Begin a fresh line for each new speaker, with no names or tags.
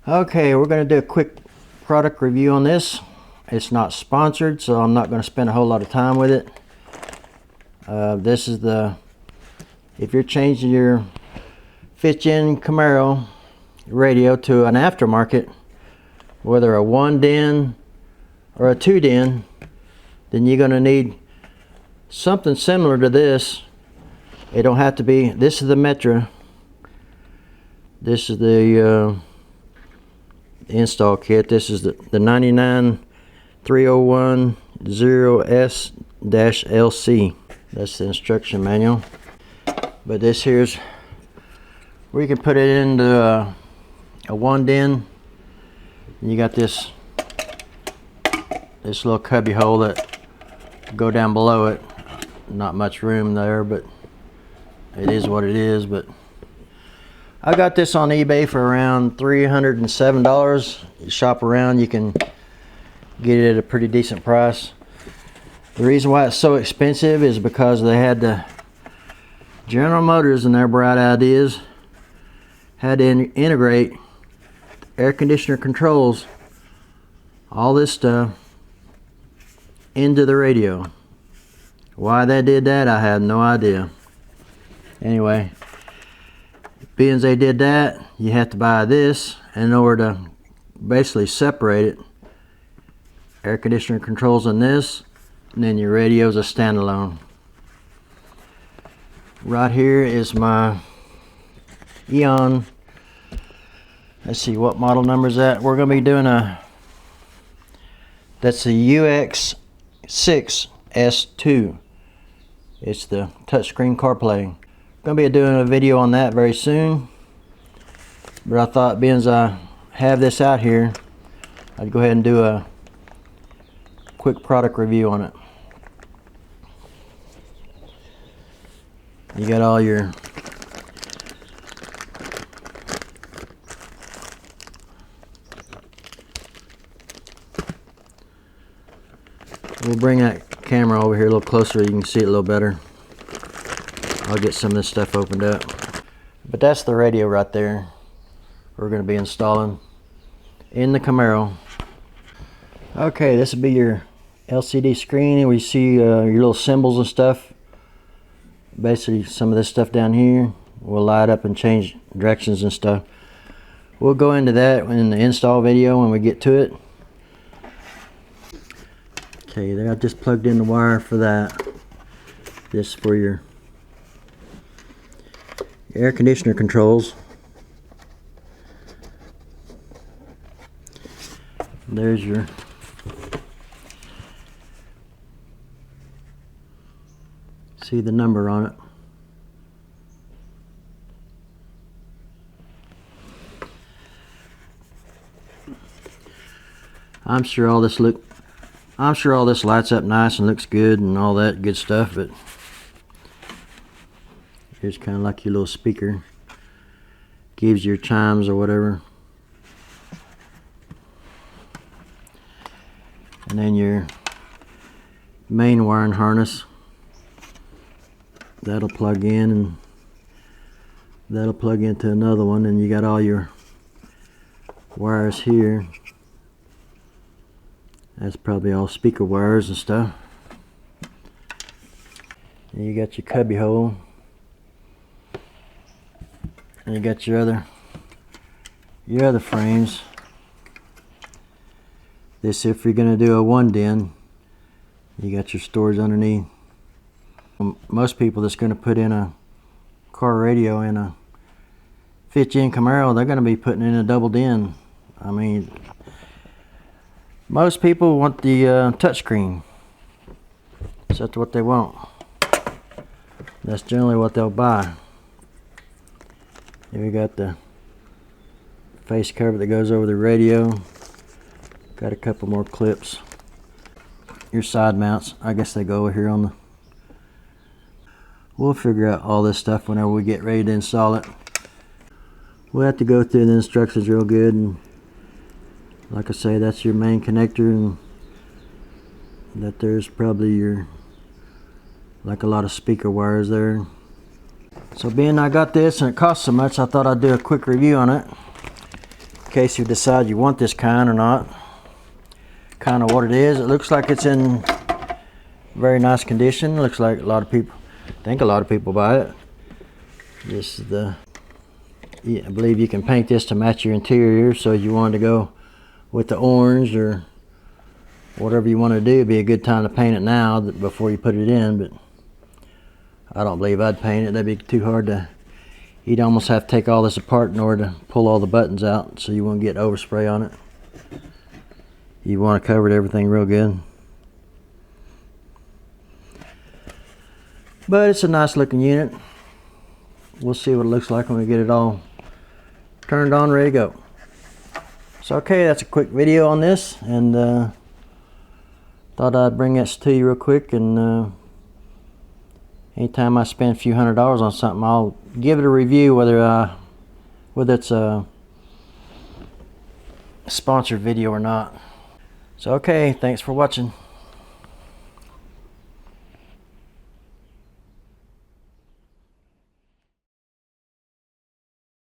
Okay, we're going to do a quick product review on this. It's not sponsored, so I'm not going to spend a whole lot of time with it. This is if you're changing your 5th-gen Camaro radio to an aftermarket, whether a 1-den or a 2-den, then you're going to need something similar to this. It don't have to be. This is the Metra. This is the install kit. This is the 99301-0S-LC. That's the instruction manual. But this here's where you can put it into a 1-den. You got this little cubby hole that go down below it. Not much room there, but it is what it is. But I got this on eBay for around $307. You shop around, you can get it at a pretty decent price. The reason why it's so expensive is because they had the General Motors, in their bright ideas, had to integrate air conditioner controls, all this stuff, into the radio. Why they did that, I have no idea. Anyway, being as they did that, you have to buy this in order to basically separate it. Air conditioner controls in this, and then your radio's a standalone. Right here is my Eon. Let's see, what model number is that? We're going to be doing that's the UX6S2. It's the touchscreen CarPlay. Going to be doing a video on that very soon, but I thought, being as I have this out here, I'd go ahead and do a quick product review on it. You got all your we'll bring that camera over here a little closer so you can see it a little better. I'll get some of this stuff opened up. But that's the radio right there we're going to be installing in the Camaro. Okay, this will be your LCD screen, where you see your little symbols and stuff. Basically, some of this stuff down here will light up and change directions and stuff. We'll go into that in the install video when we get to it. Okay, there I just plugged in the wire for that. This for your air conditioner controls. There's your see the number on it. I'm sure all this lights up nice and looks good and all that good stuff, but here's kind of like your little speaker. Gives your chimes or whatever. And then your main wiring harness. That'll plug in, and that'll plug into another one, and you got all your wires here. That's probably all speaker wires and stuff. And you got your cubby hole. And you got your other frames. This, if you're going to do a 1-den, you got your storage underneath. Most people that's going to put in a car radio in a 5th-gen Camaro, they're going to be putting in a double den. I mean, most people want the touchscreen. So that's what they want. That's generally what they'll buy. Here we got the face cover that goes over the radio. Got a couple more clips. Your side mounts, I guess they go over here on the... We'll figure out all this stuff whenever we get ready to install it. We'll have to go through the instructions real good, and like I say, that's your main connector, and that there's probably your, like, a lot of speaker wires there. So being I got this and it costs so much, I thought I'd do a quick review on it. in case you decide you want this kind or not. Kind of what it is. It looks like it's in very nice condition. Looks like a lot of people, I think a lot of people buy it. This is the, yeah, I believe you can paint this to match your interior, so if you wanted to go with the orange or whatever you want to do, it'd be a good time to paint it now before you put it in, but I don't believe I'd paint it. That'd be too hard to, you'd almost have to take all this apart in order to pull all the buttons out, so you won't get overspray on it. You want to cover everything real good. But it's a nice looking unit. We'll see what it looks like when we get it all turned on, ready to go. So okay, that's a quick video on this, and thought I'd bring this to you real quick. And anytime I spend a few $100s on something, I'll give it a review, whether it's a sponsored video or not. So okay, thanks for watching.